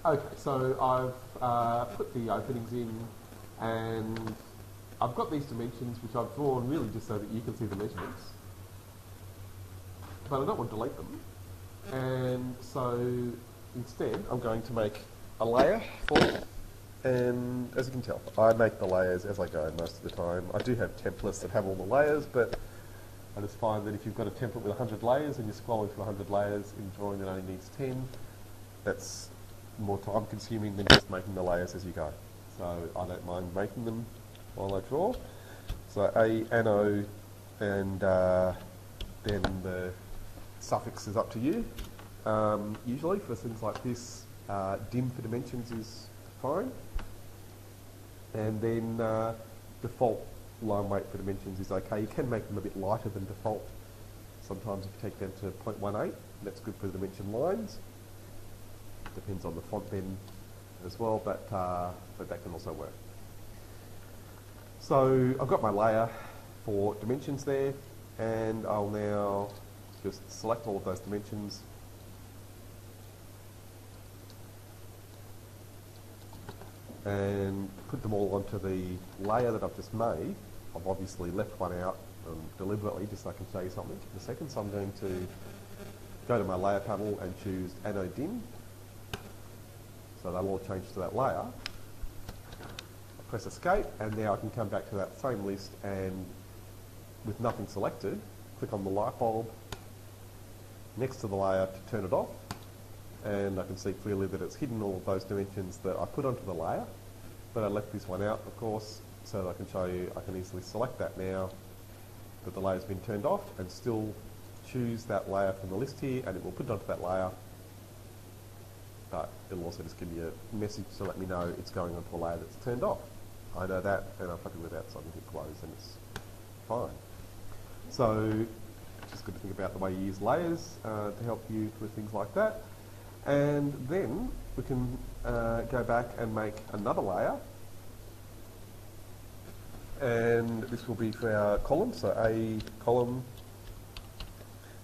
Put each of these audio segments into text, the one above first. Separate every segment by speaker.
Speaker 1: Okay, so I've put the openings in, and I've got these dimensions which I've drawn really just so that you can see the measurements, but I don't want to delete them, and so instead I'm going to make a layer for it. And as you can tell, I make the layers as I go most of the time. I do have templates that have all the layers, but I just find that if you've got a template with 100 layers and you're scrolling through 100 layers in a drawing that only needs 10, that's more time consuming than just making the layers as you go. So I don't mind making them while I draw. So A and O, and then the suffix is up to you. Usually for things like this, dim for dimensions is fine. And then default line weight for dimensions is okay. You can make them a bit lighter than default. Sometimes if you take them to 0.18, that's good for the dimension lines. Depends on the font then as well, but that can also work. So I've got my layer for dimensions there, and I'll now just select all of those dimensions. And put them all onto the layer that I've just made. I've obviously left one out deliberately just so I can show you something in a second. So I'm going to go to my layer panel and choose Anode Dim. So they'll all change to that layer. I press Escape, and now I can come back to that same list, and with nothing selected, click on the light bulb next to the layer to turn it off. And I can see clearly that it's hidden all of those dimensions that I put onto the layer, but I left this one out, of course, so that I can show you. I can easily select that now that the layer's been turned off, and still choose that layer from the list here, and it will put it onto that layer, but it'll also just give me a message to let me know it's going onto a layer that's turned off. I know that, and I'm happy with that, so I can hit close, and it's fine. So it's just good to think about the way you use layers to help you with things like that. And then we can go back and make another layer, and this will be for our column. So A column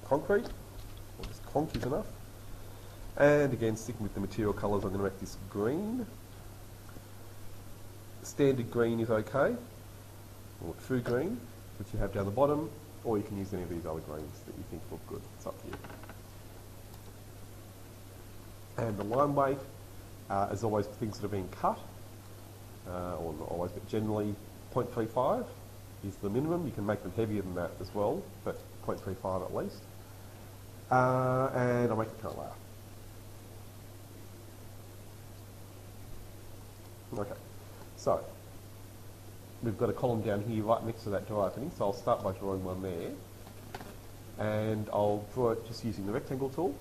Speaker 1: concrete, or just conch is enough. And again, sticking with the material colours, I'm going to make this green. Standard green is okay, or true green, which you have down the bottom, or you can use any of these other greens that you think look good. It's up to you. And the line weight is always for things that are being cut, or not always, but generally 0.35 is the minimum. You can make them heavier than that as well, but 0.35 at least. And I'll make a current layer. Okay, so we've got a column down here right next to that door opening, so I'll start by drawing one there. And I'll draw it just using the rectangle tool.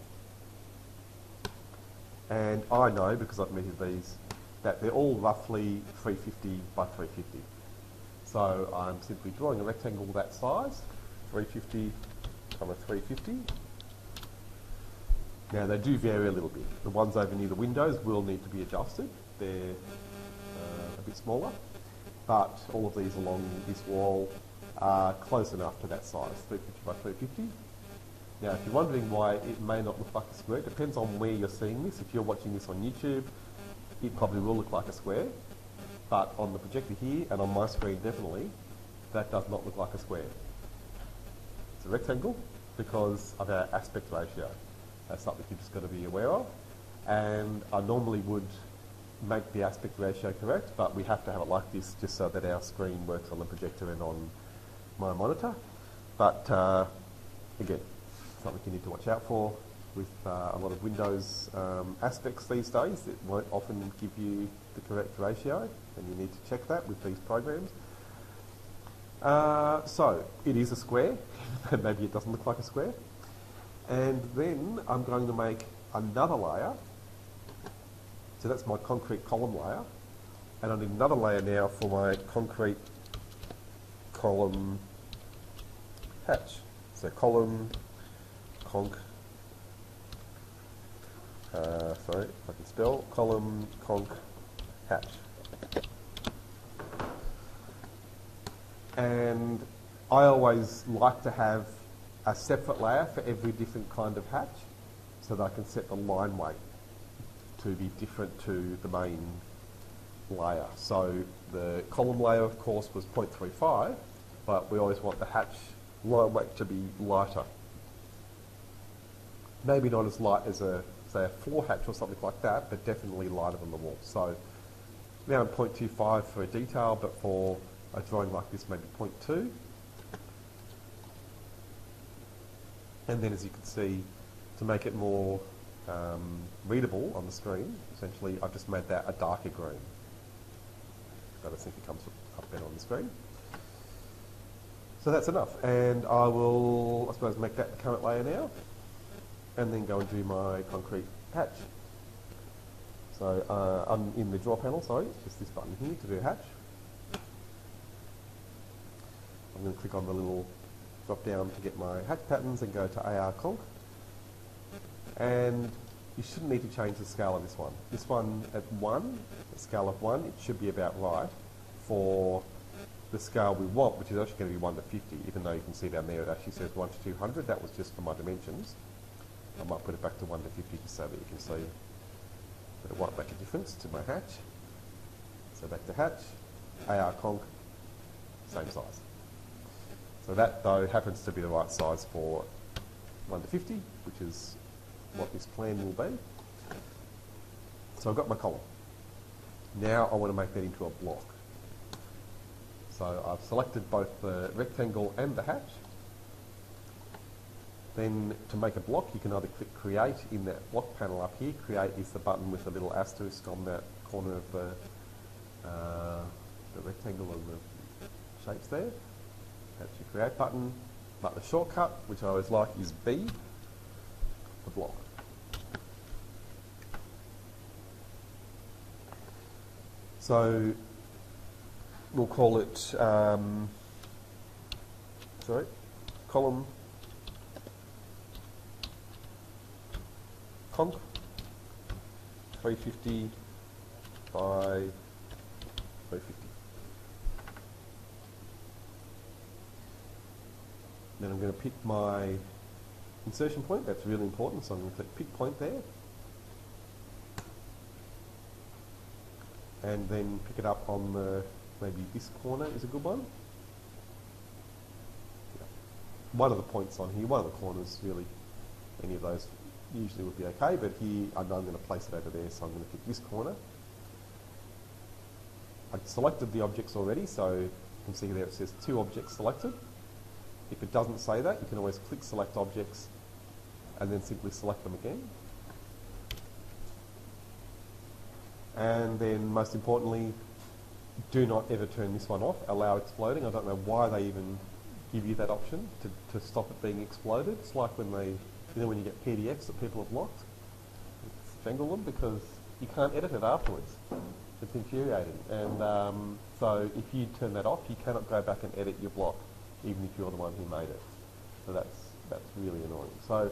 Speaker 1: And I know, because I've measured these, that they're all roughly 350 by 350. So I'm simply drawing a rectangle that size, 350 by 350. Now they do vary a little bit. The ones over near the windows will need to be adjusted. They're a bit smaller, but all of these along this wall are close enough to that size, 350 by 350. Now, if you're wondering why it may not look like a square, it depends on where you're seeing this. If you're watching this on YouTube, it probably will look like a square, but on the projector here, and on my screen definitely, that does not look like a square. It's a rectangle because of our aspect ratio. That's something you've just got to be aware of. And I normally would make the aspect ratio correct, but we have to have it like this just so that our screen works on the projector and on my monitor. But again, something you need to watch out for with a lot of Windows aspects these days. It won't often give you the correct ratio, and you need to check that with these programs. So it is a square, but maybe it doesn't look like a square. And then I'm going to make another layer. So that's my concrete column layer. And I need another layer now for my concrete column hatch. So column, conch, sorry, if I can spell, column, conch, hatch. And I always like to have a separate layer for every different kind of hatch so that I can set the line weight. to be different to the main layer. So the column layer, of course, was 0.35, but we always want the hatch line weight to be lighter. Maybe not as light as a, say, a floor hatch or something like that, but definitely lighter than the wall. So now I'm 0.25 for a detail, but for a drawing like this, maybe 0.2. And then, as you can see, to make it more readable on the screen, essentially I've just made that a darker green. I just think it comes up better on the screen. So that's enough, and I will, I suppose, make that the current layer now, and then go and do my concrete hatch. So I'm in the draw panel, sorry, it's just this button here to do a hatch. I'm going to click on the little drop down to get my hatch patterns and go to AR Conc. And you shouldn't need to change the scale of this one. This one at 1, a scale of 1, it should be about right for the scale we want, which is actually going to be 1 to 50, even though you can see down there it actually says 1 to 200. That was just for my dimensions. I might put it back to 1 to 50 just so that you can see that it won't make a difference to my hatch. So back to hatch, AR Conc, same size. So that, though, happens to be the right size for 1 to 50, which is what this plan will be. So I've got my column. Now I want to make that into a block. So I've selected both the rectangle and the hatch. Then to make a block, you can either click Create in that block panel up here. Create is the button with the little asterisk on that corner of the rectangle and the shapes there. That's your Create button. But the shortcut, which I always like, is B, the block. So we'll call it, column conc 350 by 350. Then I'm going to pick my insertion point. That's really important, so I'm going to click Pick Point there. And then pick it up on the, maybe this corner is a good one. Yeah. One of the points on here, one of the corners really, any of those usually would be okay, but here I know I'm going to place it over there, so I'm going to pick this corner. I've selected the objects already, so you can see there it says 2 objects selected. If it doesn't say that, you can always click Select Objects and then simply select them again. And then, most importantly, do not ever turn this one off. Allow exploding. I don't know why they even give you that option to stop it being exploded. It's like when they, when you get PDFs that people have locked, strangle them because you can't edit it afterwards. It's infuriating. And so if you turn that off, you cannot go back and edit your block, even if you're the one who made it. So that's really annoying. So,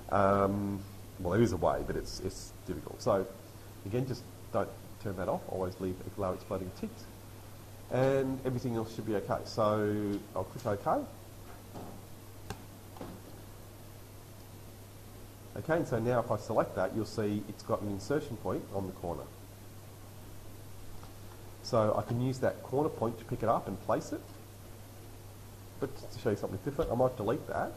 Speaker 1: well, there is a way, but it's difficult. So, again, just don't turn that off. Always leave allow exploding ticked, and everything else should be okay. So I'll click OK. Okay, and so now if I select that, you'll see it's got an insertion point on the corner. So I can use that corner point to pick it up and place it. But just to show you something different, I might delete that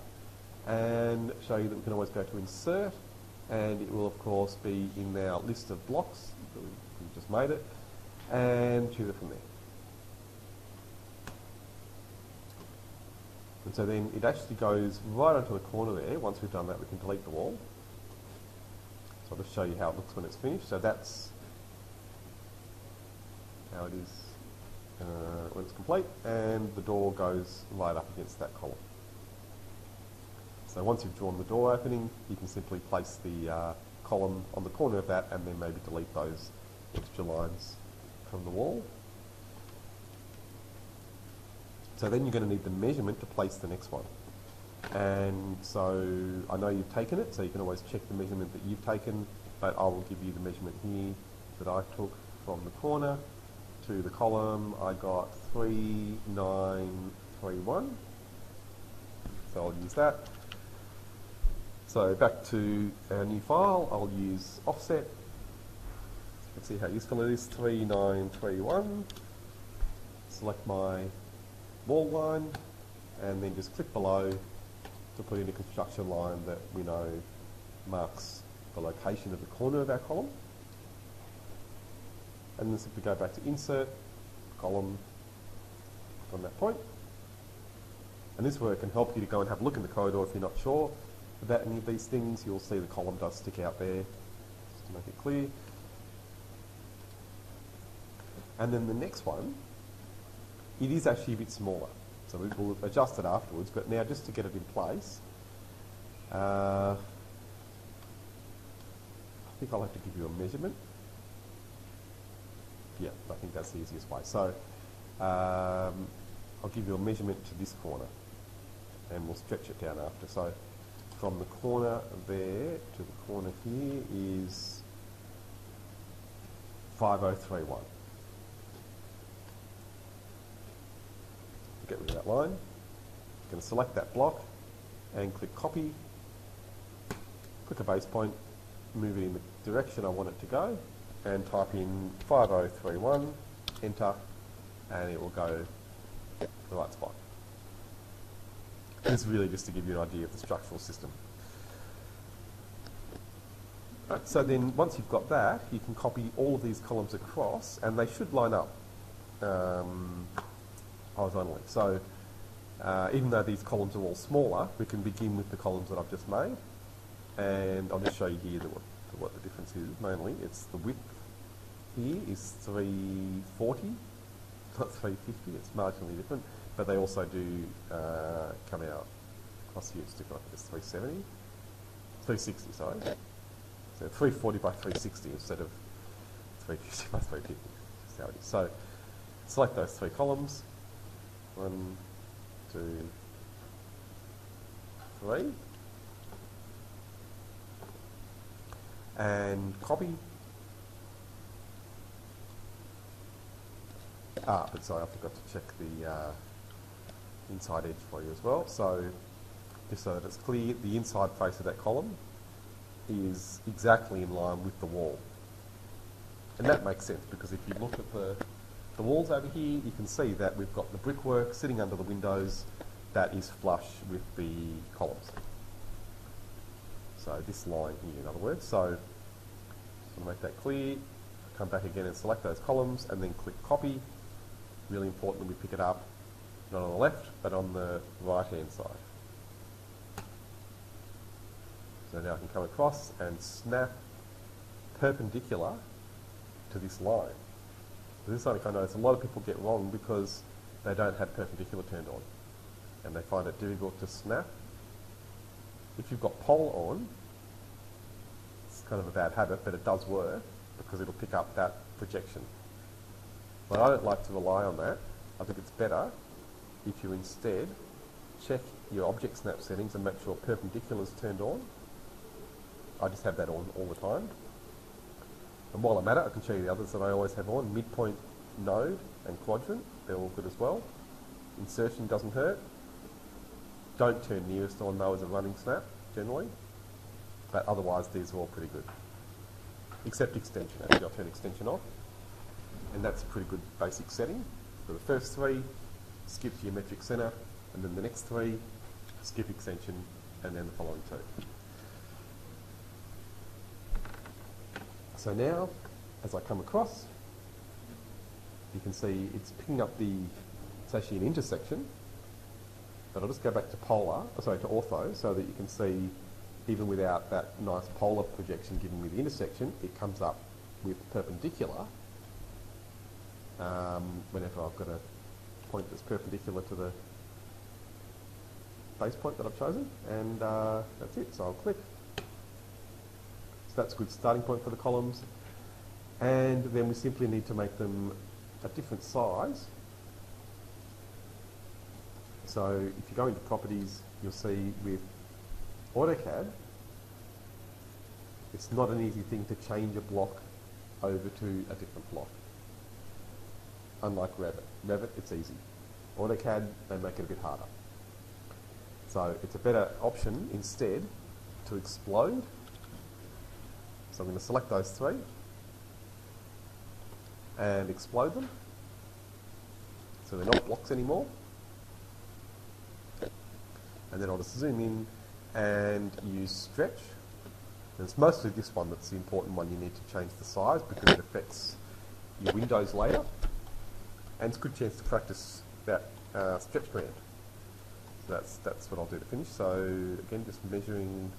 Speaker 1: and show you that we can always go to Insert, and it will of course be in our list of blocks. We've just made it, and choose it from there. And so then it actually goes right onto the corner there. Once we've done that, we can delete the wall. So I'll just show you how it looks when it's finished. So that's how it is when it's complete, and the door goes right up against that column. So once you've drawn the door opening, you can simply place the column on the corner of that and then maybe delete those extra lines from the wall. So then you're going to need the measurement to place the next one. And so I know you've taken it, so you can always check the measurement that you've taken, but I will give you the measurement here that I took from the corner to the column. I got 3931, so I'll use that. So back to our new file, I'll use offset, can see how useful it is. 3931. Select my wall line, and then just click below to put in a construction line that we know marks the location of the corner of our column. And then simply go back to Insert, Column, on that point. And this work can help you to go and have a look in the corridor if you're not sure about any of these things. You'll see the column does stick out there, just to make it clear. And then the next one, it is actually a bit smaller. So we will adjust it afterwards, but now just to get it in place, I think I'll have to give you a measurement. Yeah, I think that's the easiest way. So I'll give you a measurement to this corner, and we'll stretch it down after. So from the corner there to the corner here is 5031. Get rid of that line. I'm going to select that block and click Copy. Click a base point, move it in the direction I want it to go, and type in 5031, enter, and it will go to the right spot. This is really just to give you an idea of the structural system. Right, so then once you've got that, you can copy all of these columns across, and they should line up horizontally. So even though these columns are all smaller, we can begin with the columns that I've just made, and I'll just show you here what the difference is. Mainly, it's the width here is 340, not 350. It's marginally different, but they also do come out across here. It's different. It's 370, 360. Sorry, so 340 by 360 instead of 350 by 350. That's how it is. So select those three columns. 1, 2, 3. And copy. But sorry, I forgot to check the inside edge for you as well. So just so that it's clear, the inside face of that column is exactly in line with the wall. And that makes sense because if you look at the walls over here, you can see that we've got the brickwork sitting under the windows that is flush with the columns. So this line here, in other words. So to make that clear, come back again and select those columns and then click Copy. Really important that we pick it up, not on the left, but on the right-hand side. So now I can come across and snap perpendicular to this line. This is something I notice a lot of people get wrong because they don't have perpendicular turned on, and they find it difficult to snap. If you've got pole on, it's kind of a bad habit, but it does work because it'll pick up that projection. But I don't like to rely on that. I think it's better if you instead check your object snap settings and make sure perpendicular is turned on. I just have that on all the time. And while I'm at it, I can show you the others that I always have on. Midpoint, node, and quadrant. They're all good as well. Insertion doesn't hurt. Don't turn nearest on though as a running snap, generally. But otherwise, these are all pretty good. Except extension. Actually, I'll turn extension off. And that's a pretty good basic setting. For the first three, skip geometric center, and then the next three, skip extension, and then the following two. So now, as I come across, you can see it's picking up it's actually an intersection, but I'll just go back to to ortho, so that you can see, even without that nice polar projection given with the intersection, it comes up with perpendicular whenever I've got a point that's perpendicular to the base point that I've chosen, and that's it. So I'll click. So that's a good starting point for the columns, and then we simply need to make them a different size. So if you go into properties, you'll see with AutoCAD, it's not an easy thing to change a block over to a different block. Unlike Revit. Revit, it's easy. AutoCAD, they make it a bit harder. So it's a better option instead to explode. So I'm going to select those three, and explode them. So they're not blocks anymore. And then I'll just zoom in and use stretch. And it's mostly this one that's the important one. You need to change the size because it affects your Windows layer. And it's a good chance to practice that stretch command. So that's what I'll do to finish. So again, just measuring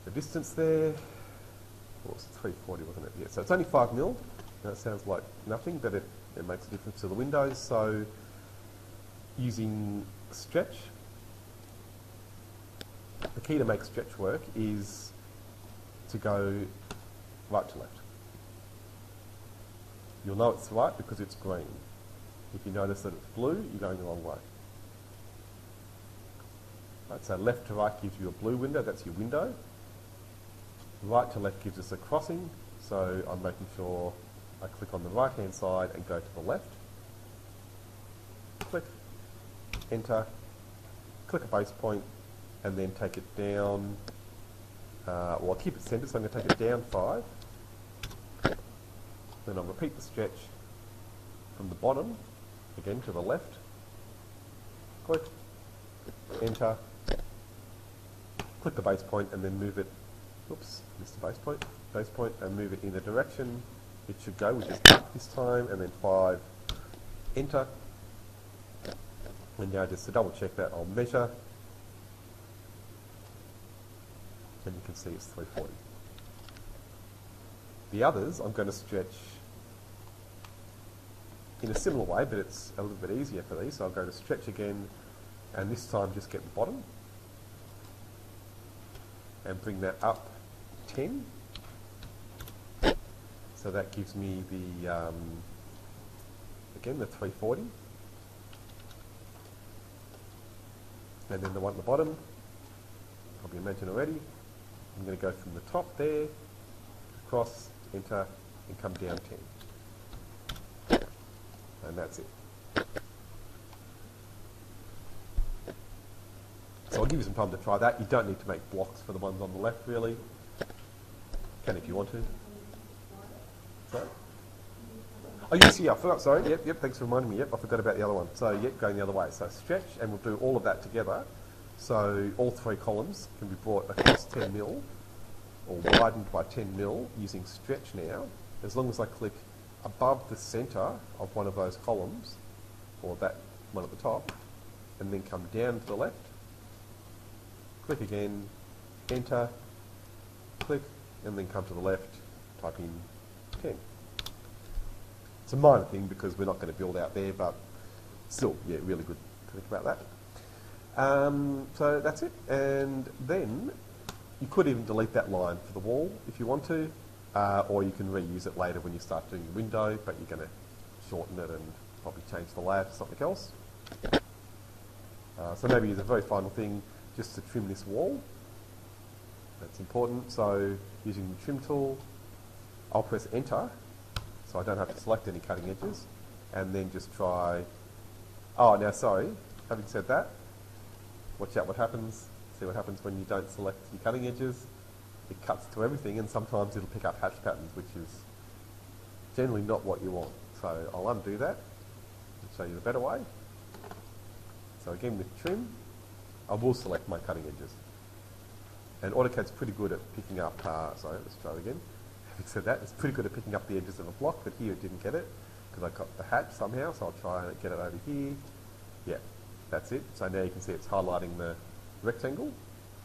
Speaker 1: the distance there. Well, it's 340, wasn't it? Yeah, so it's only 5 mil. That sounds like nothing, but it makes a difference to the windows. So using stretch, the key to make stretch work is to go right to left. You'll know it's right because it's green. If you notice that it's blue, you're going the wrong way. Right, so left to right gives you a blue window, that's your window. Right to left gives us a crossing, so I'm making sure I click on the right hand side and go to the left. Click, enter, click a base point, and then take it down. Well, I'll keep it centered, so I'm going to take it down 5. Then I'll repeat the stretch from the bottom, again to the left. Click, enter, click the base point, and then move it. Oops, missed the base point, and move it in the direction it should go, which is up this time, and then 5, enter. And now just to double check that, I'll measure, and you can see it's 340. The others, I'm going to stretch in a similar way, but it's a little bit easier for these. So I'm going to stretch again, and this time just get the bottom, and bring that up 10. So that gives me the, again, the 340. And then the one at the bottom, probably imagine already, I'm going to go from the top there, across, enter, and come down 10. And that's it. So I'll give you some time to try that. You don't need to make blocks for the ones on the left, really. Can if you want to. Sorry? Oh yes, yeah, I forgot, sorry. Yep, thanks for reminding me. Yep, I forgot about the other one. So yep, going the other way. So stretch, and we'll do all of that together. So all 3 columns can be brought across 10 mil, or widened by 10 mil using stretch now, as long as I click above the centre of one of those columns, or that one at the top, and then come down to the left, click again, enter, click, and then come to the left, type in 10. It's a minor thing because we're not going to build out there, but still, yeah, really good to think about that. So that's it, and then you could even delete that line for the wall if you want to, or you can reuse it later when you start doing your window, but you're going to shorten it and probably change the layout to something else. So maybe as a very final thing, just to trim this wall. That's important. So using the trim tool, I'll press enter, so I don't have to select any cutting edges, and then just try, oh, now sorry, having said that, watch out what happens. See what happens when you don't select your cutting edges. It cuts to everything, and sometimes it'll pick up hatch patterns, which is generally not what you want. So I'll undo that and show you the better way. So again with trim, I will select my cutting edges. And AutoCAD's pretty good at picking up, sorry, let's try it again. Having said that, it's pretty good at picking up the edges of a block, but here it didn't get it because I got the hatch somehow, so I'll try and get it over here. Yeah, that's it. So now you can see it's highlighting the rectangle,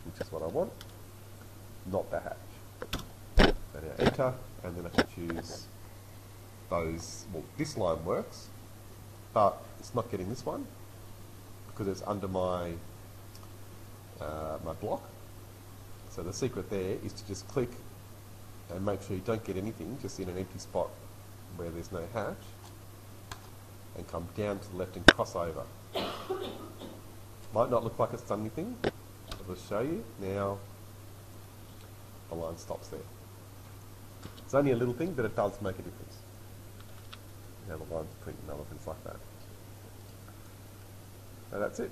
Speaker 1: which is what I want, not the hatch. So now enter, and then I can choose those. Well, this line works, but it's not getting this one because it's under my my block. So the secret there is to just click and make sure you don't get anything just in an empty spot where there's no hatch, and come down to the left and cross over. Might not look like it's done anything, but I'll show you. Now the line stops there. It's only a little thing, but it does make a difference. Now the line's printing and other things like that. So that's it.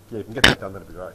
Speaker 1: Yeah, if you can get that done, that'd be great.